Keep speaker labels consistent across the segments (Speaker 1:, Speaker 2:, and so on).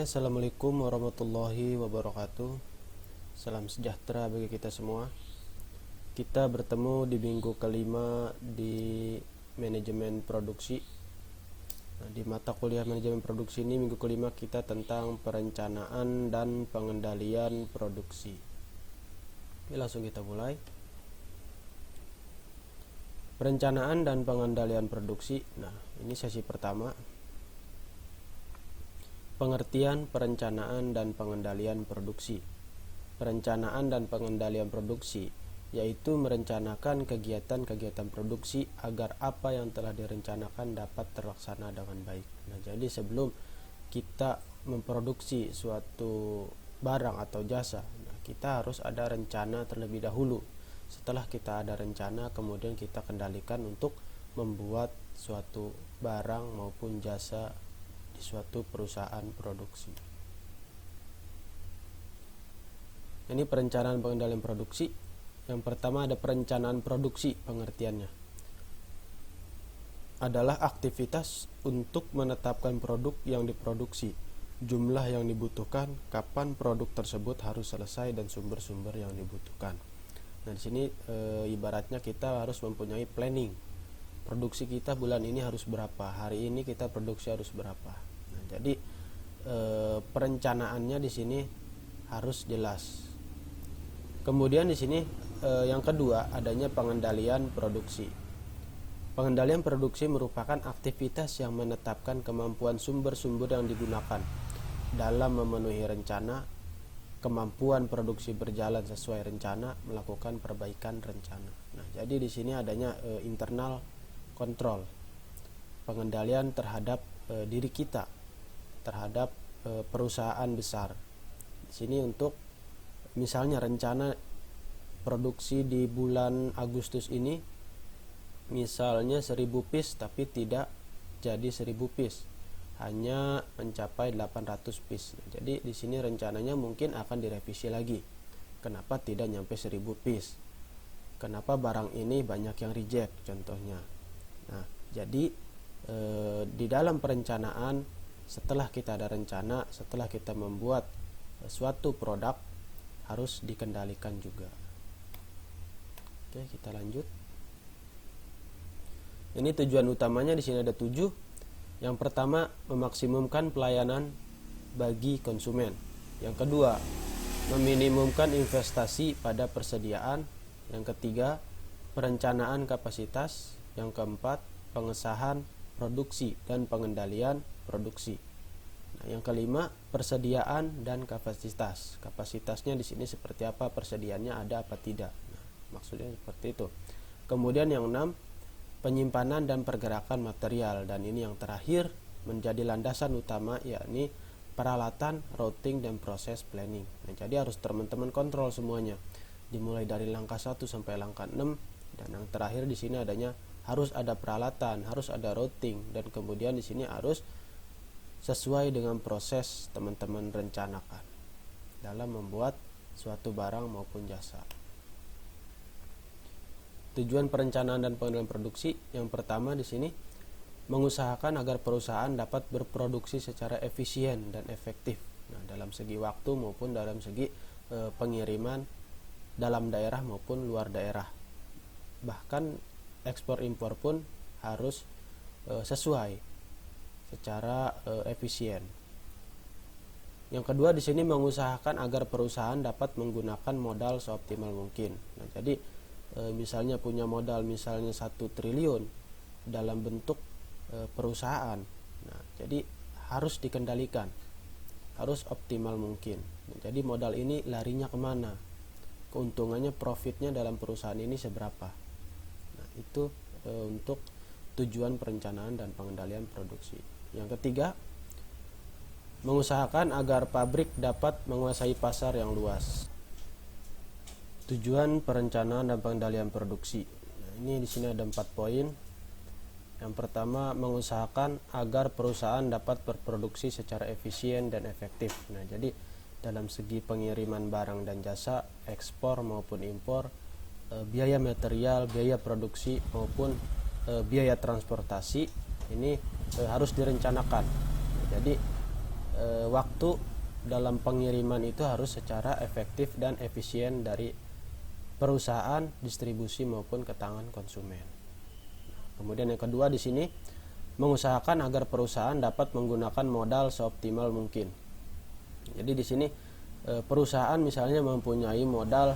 Speaker 1: Assalamualaikum warahmatullahi wabarakatuh. Salam sejahtera bagi kita semua. Kita bertemu di minggu kelima di manajemen produksi. Di mata kuliah manajemen produksi ini, minggu kelima kita tentang perencanaan dan pengendalian produksi. Oke, langsung kita mulai. Perencanaan dan pengendalian produksi. Nah, ini sesi pertama. Pengertian perencanaan dan pengendalian produksi. Perencanaan dan pengendalian produksi yaitu merencanakan kegiatan-kegiatan produksi agar apa yang telah direncanakan dapat terlaksana dengan baik. Nah, jadi sebelum kita memproduksi suatu barang atau jasa, kita harus ada rencana terlebih dahulu. Setelah kita ada rencana, kemudian kita kendalikan untuk membuat suatu barang maupun jasa di suatu perusahaan produksi. Ini perencanaan pengendalian produksi. Yang pertama ada perencanaan produksi. Pengertiannya adalah aktivitas untuk menetapkan produk yang diproduksi, jumlah yang dibutuhkan, kapan produk tersebut harus selesai, dan sumber-sumber yang dibutuhkan. Nah, di sini ibaratnya kita harus mempunyai planning. Produksi kita bulan ini harus berapa, hari ini kita produksi harus berapa. Nah, jadi perencanaannya di sini harus jelas. Kemudian di sini yang kedua adanya pengendalian produksi. Pengendalian produksi merupakan aktivitas yang menetapkan kemampuan sumber-sumber yang digunakan dalam memenuhi rencana, kemampuan produksi berjalan sesuai rencana, melakukan perbaikan rencana. Nah, jadi di sini adanya internal control, pengendalian terhadap diri kita, terhadap perusahaan besar. Di sini untuk misalnya rencana produksi di bulan Agustus ini misalnya 1000 piece tapi tidak jadi 1000 piece, hanya mencapai 800 piece. Jadi di sini rencananya mungkin akan direvisi lagi. Kenapa tidak nyampe 1000 piece? Kenapa barang ini banyak yang reject contohnya. Nah, jadi di dalam perencanaan, setelah kita ada rencana, setelah kita membuat suatu produk, harus dikendalikan juga. Oke, kita lanjut. Ini tujuan utamanya, di sini ada 7. Yang pertama, memaksimumkan pelayanan bagi konsumen. Yang kedua, meminimumkan investasi pada persediaan. Yang ketiga, perencanaan kapasitas. Yang keempat, pengesahan produksi dan pengendalian produksi. Nah, yang kelima, persediaan dan kapasitas. Kapasitasnya di sini seperti apa, persediaannya ada apa tidak. Nah, maksudnya seperti itu. Kemudian yang 6, penyimpanan dan pergerakan material, dan ini yang terakhir menjadi landasan utama, yakni peralatan, routing, dan proses planning. Nah, jadi harus teman-teman kontrol semuanya, dimulai dari langkah 1 sampai langkah 6, dan yang terakhir di sini adanya harus ada peralatan, harus ada routing, dan kemudian di sini harus sesuai dengan proses teman-teman rencanakan dalam membuat suatu barang maupun jasa. Tujuan perencanaan dan pengendalian produksi, yang pertama di sini mengusahakan agar perusahaan dapat berproduksi secara efisien dan efektif. Nah, dalam segi waktu maupun dalam segi pengiriman dalam daerah maupun luar daerah. Bahkan ekspor impor pun harus sesuai secara efisien. Yang kedua di sini mengusahakan agar perusahaan dapat menggunakan modal seoptimal mungkin. Nah, jadi misalnya punya modal misalnya 1 triliun dalam bentuk perusahaan. Nah, jadi harus dikendalikan, harus optimal mungkin. Nah, jadi modal ini larinya kemana, keuntungannya, profitnya dalam perusahaan ini seberapa. Nah, itu untuk tujuan perencanaan dan pengendalian produksi. Yang ketiga, mengusahakan agar pabrik dapat menguasai pasar yang luas. Tujuan perencanaan dan pengendalian produksi. Nah, ini di sini ada 4 poin. Yang pertama, mengusahakan agar perusahaan dapat berproduksi secara efisien dan efektif. Nah, jadi dalam segi pengiriman barang dan jasa, ekspor maupun impor, biaya material, biaya produksi maupun biaya transportasi ini harus direncanakan. Nah, jadi waktu dalam pengiriman itu harus secara efektif dan efisien dari perusahaan distribusi maupun ke tangan konsumen. Kemudian yang kedua di sini, mengusahakan agar perusahaan dapat menggunakan modal seoptimal mungkin. Jadi di sini perusahaan misalnya mempunyai modal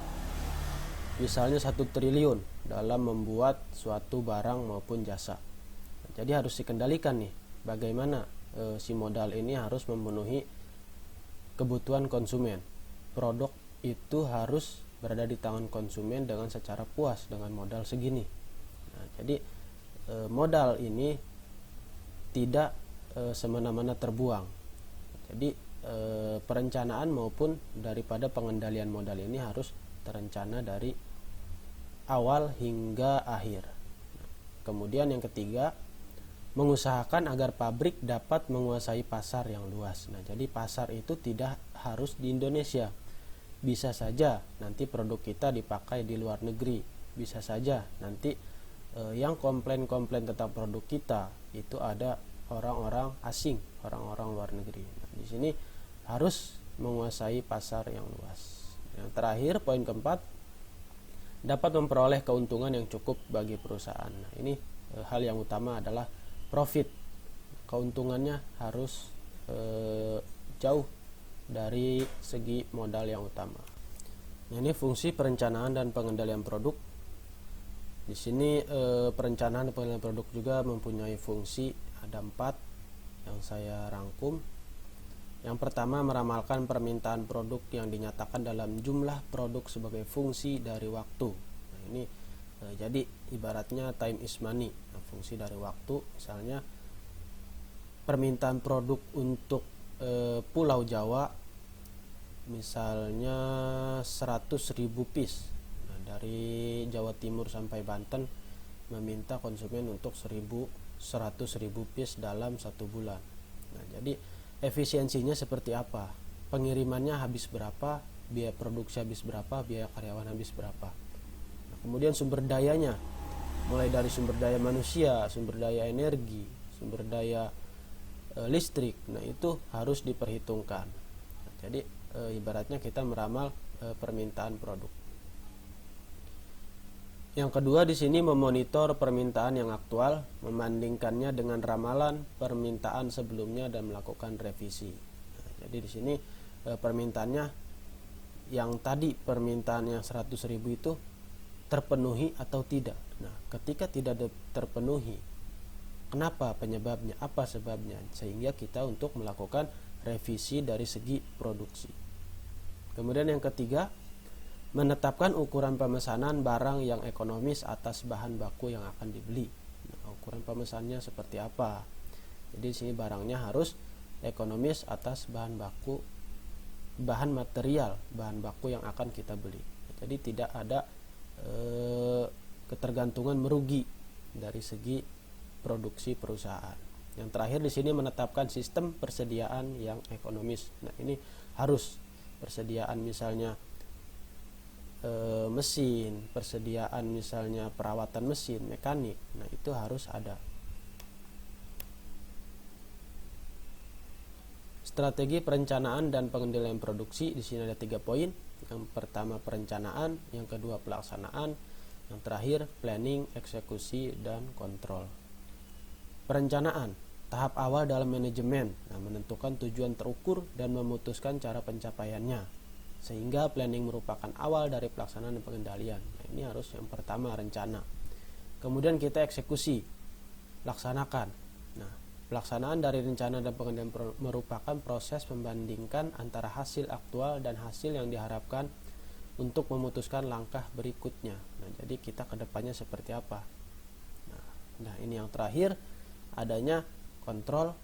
Speaker 1: misalnya 1 triliun dalam membuat suatu barang maupun jasa. Jadi harus dikendalikan nih, bagaimana si modal ini harus memenuhi kebutuhan konsumen. Produk itu harus berada di tangan konsumen dengan secara puas dengan modal segini. Nah, jadi modal ini tidak semena-mena terbuang. Jadi perencanaan maupun daripada pengendalian modal ini harus terencana dari awal hingga akhir. Kemudian yang ketiga, mengusahakan agar pabrik dapat menguasai pasar yang luas. Nah, jadi pasar itu tidak harus di Indonesia. Bisa saja nanti produk kita dipakai di luar negeri. Bisa saja nanti yang komplain-komplain tentang produk kita itu ada orang-orang asing, orang-orang luar negeri. Nah, di sini harus menguasai pasar yang luas. Yang terakhir, poin keempat, dapat memperoleh keuntungan yang cukup bagi perusahaan. Nah, ini hal yang utama adalah profit. Keuntungannya harus jauh dari segi modal yang utama. Ini fungsi perencanaan dan pengendalian produk. Di sini perencanaan dan pengendalian produk juga mempunyai fungsi, ada 4 yang saya rangkum. Yang pertama, meramalkan permintaan produk yang dinyatakan dalam jumlah produk sebagai fungsi dari waktu. Nah, ini jadi ibaratnya time is money. Nah, fungsi dari waktu, misalnya permintaan produk untuk Pulau Jawa misalnya 100.000 piece. Nah, dari Jawa Timur sampai Banten meminta konsumen untuk 100.000 piece dalam 1 bulan. Nah, jadi efisiensinya seperti apa? Pengirimannya habis berapa? Biaya produksi habis berapa? Biaya karyawan habis berapa? Nah, kemudian sumber dayanya, mulai dari sumber daya manusia, sumber daya energi, sumber daya listrik. Nah, itu harus diperhitungkan. Nah, jadi ibaratnya kita meramal permintaan produk. Yang kedua di sini, memonitor permintaan yang aktual, membandingkannya dengan ramalan permintaan sebelumnya dan melakukan revisi. Nah, jadi di sini permintaannya yang tadi, permintaan yang 100.000 itu terpenuhi atau tidak. Nah, ketika tidak terpenuhi, kenapa penyebabnya, apa sebabnya, sehingga kita untuk melakukan revisi dari segi produksi. Kemudian yang ketiga, menetapkan ukuran pemesanan barang yang ekonomis atas bahan baku yang akan dibeli. Nah, ukuran pemesanannya seperti apa? Jadi di sini barangnya harus ekonomis atas bahan baku, bahan material, bahan baku yang akan kita beli. Jadi tidak ada ketergantungan merugi dari segi produksi perusahaan. Yang terakhir di sini, menetapkan sistem persediaan yang ekonomis. Nah, ini harus persediaan misalnya mesin, persediaan misalnya perawatan mesin, mekanik. Nah, itu harus ada. Strategi perencanaan dan pengendalian produksi, di sini ada 3 poin. Yang pertama perencanaan, yang kedua pelaksanaan, yang terakhir planning, eksekusi, dan kontrol. Perencanaan, tahap awal dalam manajemen, menentukan tujuan terukur dan memutuskan cara pencapaiannya, sehingga planning merupakan awal dari pelaksanaan dan pengendalian. Nah, ini harus yang pertama, rencana. Kemudian kita eksekusi, laksanakan. Nah, pelaksanaan dari rencana dan pengendalian merupakan proses membandingkan antara hasil aktual dan hasil yang diharapkan untuk memutuskan langkah berikutnya. Nah, jadi kita kedepannya seperti apa. Nah, ini yang terakhir, adanya kontrol,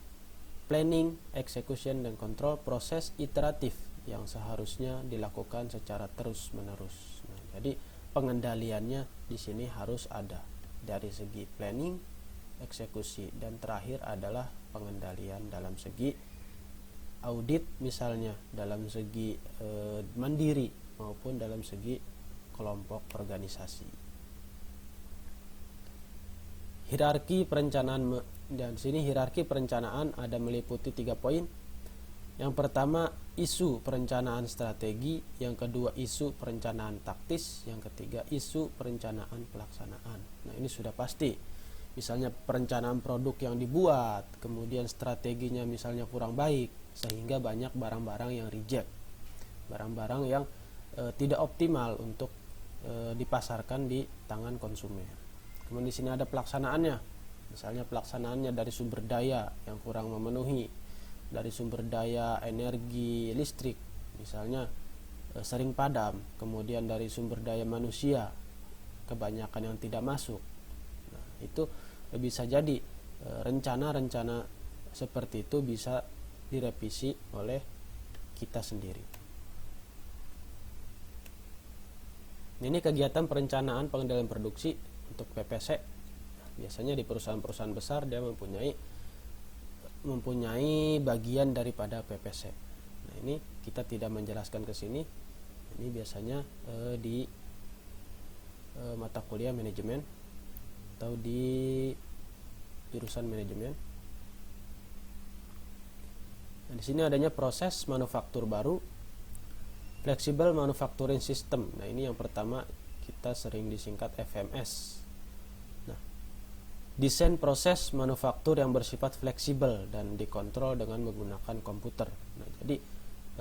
Speaker 1: planning, execution, dan kontrol, proses iteratif yang seharusnya dilakukan secara terus-menerus. Nah, jadi pengendaliannya di sini harus ada dari segi planning, eksekusi, dan terakhir adalah pengendalian dalam segi audit, misalnya dalam segi mandiri maupun dalam segi kelompok organisasi. Hierarki perencanaan, dan sini hierarki perencanaan ada meliputi 3 poin. Yang pertama isu perencanaan strategi, yang kedua isu perencanaan taktis, yang ketiga isu perencanaan pelaksanaan. Nah, ini sudah pasti. Misalnya perencanaan produk yang dibuat, kemudian strateginya misalnya kurang baik, sehingga banyak barang-barang yang reject, barang-barang yang tidak optimal untuk dipasarkan di tangan konsumen. Kemudian di sini ada pelaksanaannya, misalnya pelaksanaannya dari sumber daya yang kurang memenuhi, dari sumber daya energi listrik misalnya sering padam, kemudian dari sumber daya manusia kebanyakan yang tidak masuk. Nah, itu bisa jadi rencana-rencana seperti itu bisa direvisi oleh kita sendiri. Ini kegiatan perencanaan pengendalian produksi untuk PPC. Biasanya di perusahaan-perusahaan besar dia mempunyai bagian daripada PPC. Nah, ini kita tidak menjelaskan ke sini. Ini biasanya di mata kuliah manajemen atau di jurusan manajemen. Nah, di sini adanya proses manufaktur baru, flexible manufacturing system. Nah, ini yang pertama kita sering disingkat FMS. Desain proses manufaktur yang bersifat fleksibel dan dikontrol dengan menggunakan komputer. Nah, jadi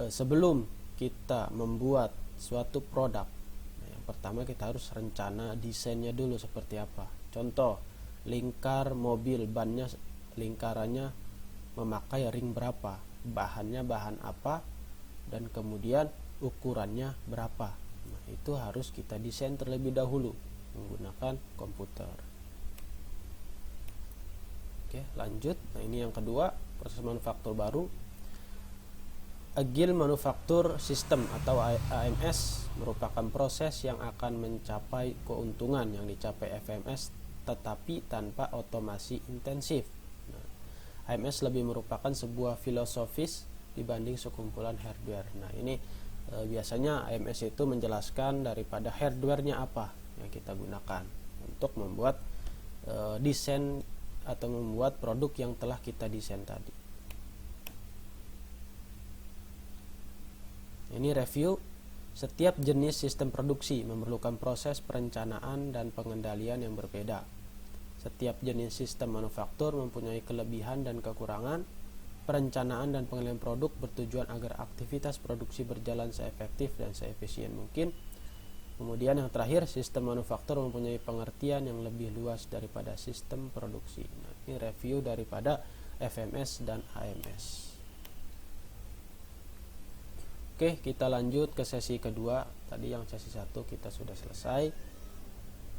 Speaker 1: sebelum kita membuat suatu produk, nah, yang pertama kita harus rencana desainnya dulu seperti apa. Contoh, lingkar mobil, bannya lingkarannya memakai ring berapa, bahannya bahan apa, dan kemudian ukurannya berapa. Nah, itu harus kita desain terlebih dahulu menggunakan komputer. Oke, lanjut. Nah, ini yang kedua, proses manufaktur baru. Agile Manufacture System atau AMS merupakan proses yang akan mencapai keuntungan yang dicapai FMS tetapi tanpa otomasi intensif. Nah, AMS lebih merupakan sebuah filosofis dibanding sekumpulan hardware. Nah, ini biasanya AMS itu menjelaskan daripada hardware-nya apa yang kita gunakan untuk membuat desain atau membuat produk yang telah kita desain tadi. Ini review. Setiap jenis sistem produksi memerlukan proses perencanaan dan pengendalian yang berbeda. Setiap jenis sistem manufaktur mempunyai kelebihan dan kekurangan. Perencanaan dan pengendalian produk bertujuan agar aktivitas produksi berjalan seefektif dan seefisien mungkin. Kemudian yang terakhir, sistem manufaktur mempunyai pengertian yang lebih luas daripada sistem produksi. Nah, ini review daripada FMS dan AMS. Oke, kita lanjut ke sesi kedua. Tadi yang sesi 1 kita sudah selesai.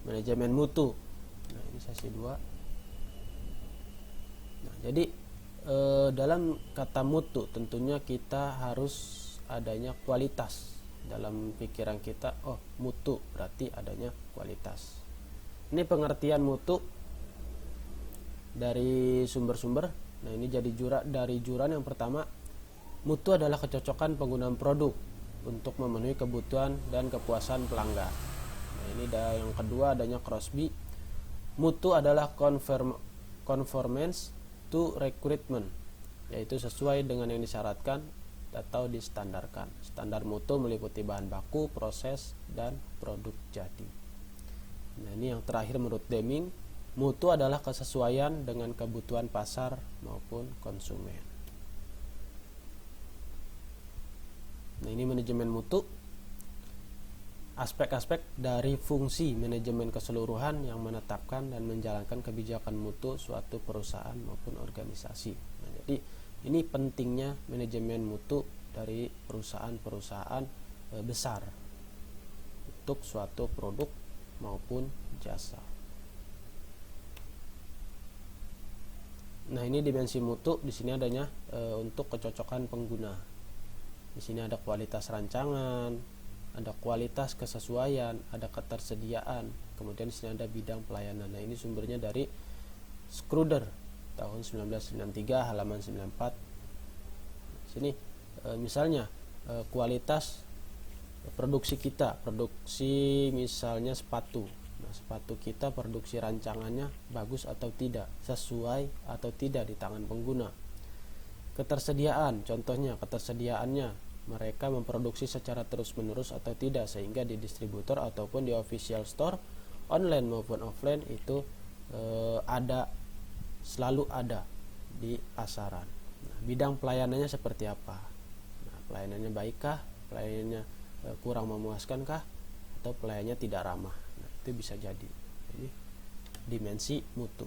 Speaker 1: Manajemen mutu. Nah, ini sesi 2. Nah, jadi dalam kata mutu tentunya kita harus adanya kualitas. Dalam pikiran kita, oh mutu berarti adanya kualitas. Ini pengertian mutu dari sumber-sumber. Nah, ini jadi dari juran yang pertama, mutu adalah kecocokan penggunaan produk untuk memenuhi kebutuhan dan kepuasan pelanggan. Nah, ini yang kedua adanya Crosby. Mutu adalah conformance to requirement, yaitu sesuai dengan yang disyaratkan atau distandarkan. Standar mutu meliputi bahan baku, proses, dan produk jadi. Nah, ini yang terakhir menurut Deming, mutu adalah kesesuaian dengan kebutuhan pasar maupun konsumen. Nah, ini manajemen mutu. Aspek-aspek dari fungsi manajemen keseluruhan yang menetapkan dan menjalankan kebijakan mutu suatu perusahaan maupun organisasi. Nah, jadi ini pentingnya manajemen mutu dari perusahaan-perusahaan besar untuk suatu produk maupun jasa. Nah, ini dimensi mutu. Di sini adanya untuk kecocokan pengguna. Di sini ada kualitas rancangan, ada kualitas kesesuaian, ada ketersediaan. Kemudian di sini ada bidang pelayanan. Nah, ini sumbernya dari Schroeder tahun 1993 halaman 94. Sini misalnya kualitas produksi kita, produksi misalnya sepatu. Nah, sepatu kita produksi rancangannya bagus atau tidak, sesuai atau tidak di tangan pengguna. Ketersediaan, contohnya ketersediaannya, mereka memproduksi secara terus-menerus atau tidak, sehingga di distributor ataupun di official store online maupun offline itu ada, selalu ada di pasaran. Nah, bidang pelayanannya seperti apa? Nah, pelayanannya baikkah? Pelayanannya kurang memuaskankah? Atau pelayanannya tidak ramah? Nah, itu bisa jadi. Jadi dimensi mutu.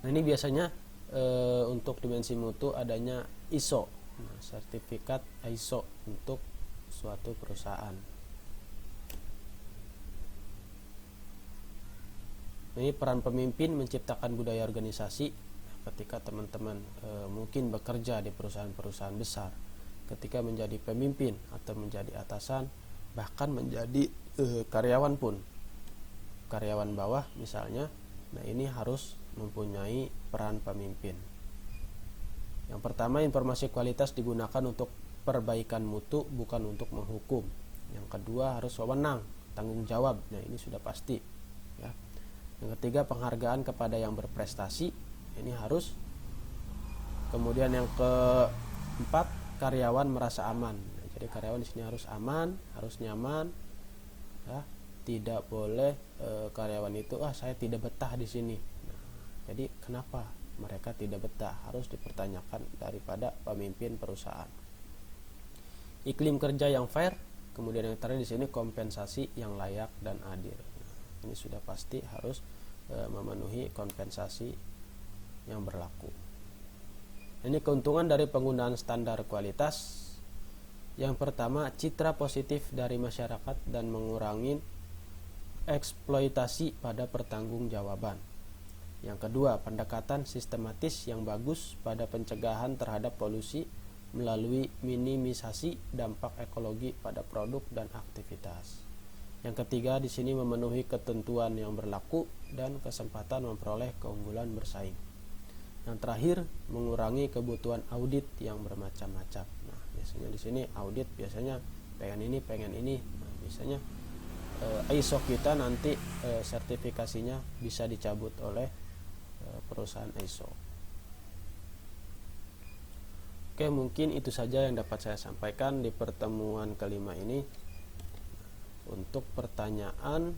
Speaker 1: Nah, ini biasanya untuk dimensi mutu adanya ISO, nah, sertifikat ISO untuk suatu perusahaan. Ini peran pemimpin menciptakan budaya organisasi. Ketika teman-teman mungkin bekerja di perusahaan-perusahaan besar, ketika menjadi pemimpin atau menjadi atasan, bahkan menjadi karyawan pun, karyawan bawah misalnya, nah ini harus mempunyai peran pemimpin. Yang pertama, informasi kualitas digunakan untuk perbaikan mutu, bukan untuk menghukum. Yang kedua, harus wewenang, tanggung jawab. Nah, ini sudah pasti, ya. Yang ketiga, penghargaan kepada yang berprestasi. Ini harus. Kemudian yang keempat, karyawan merasa aman. Nah, jadi karyawan di sini harus aman, harus nyaman, ya. Tidak boleh karyawan itu saya tidak betah di sini. Nah, jadi kenapa mereka tidak betah? Harus dipertanyakan daripada pemimpin perusahaan. Iklim kerja yang fair. Kemudian yang terakhir di sini kompensasi yang layak dan adil. Ini sudah pasti harus memenuhi kompensasi yang berlaku. Ini keuntungan dari penggunaan standar kualitas. Yang pertama, citra positif dari masyarakat dan mengurangi eksploitasi pada pertanggungjawaban. Yang kedua, pendekatan sistematis yang bagus pada pencegahan terhadap polusi melalui minimisasi dampak ekologi pada produk dan aktivitas. Yang ketiga, di sini memenuhi ketentuan yang berlaku dan kesempatan memperoleh keunggulan bersaing. Yang terakhir, mengurangi kebutuhan audit yang bermacam-macam. Nah, biasanya di sini audit biasanya pengen ini. Nah, biasanya ISO kita nanti sertifikasinya bisa dicabut oleh perusahaan ISO. Oke, mungkin itu saja yang dapat saya sampaikan di pertemuan kelima ini. Untuk pertanyaan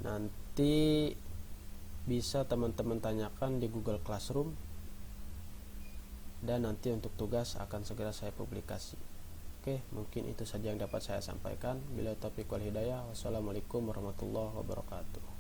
Speaker 1: nanti bisa teman-teman tanyakan di Google Classroom, dan nanti untuk tugas akan segera saya publikasi. Oke, mungkin itu saja yang dapat saya sampaikan. Bila taufiq wal hidayah, wassalamualaikum warahmatullahi wabarakatuh.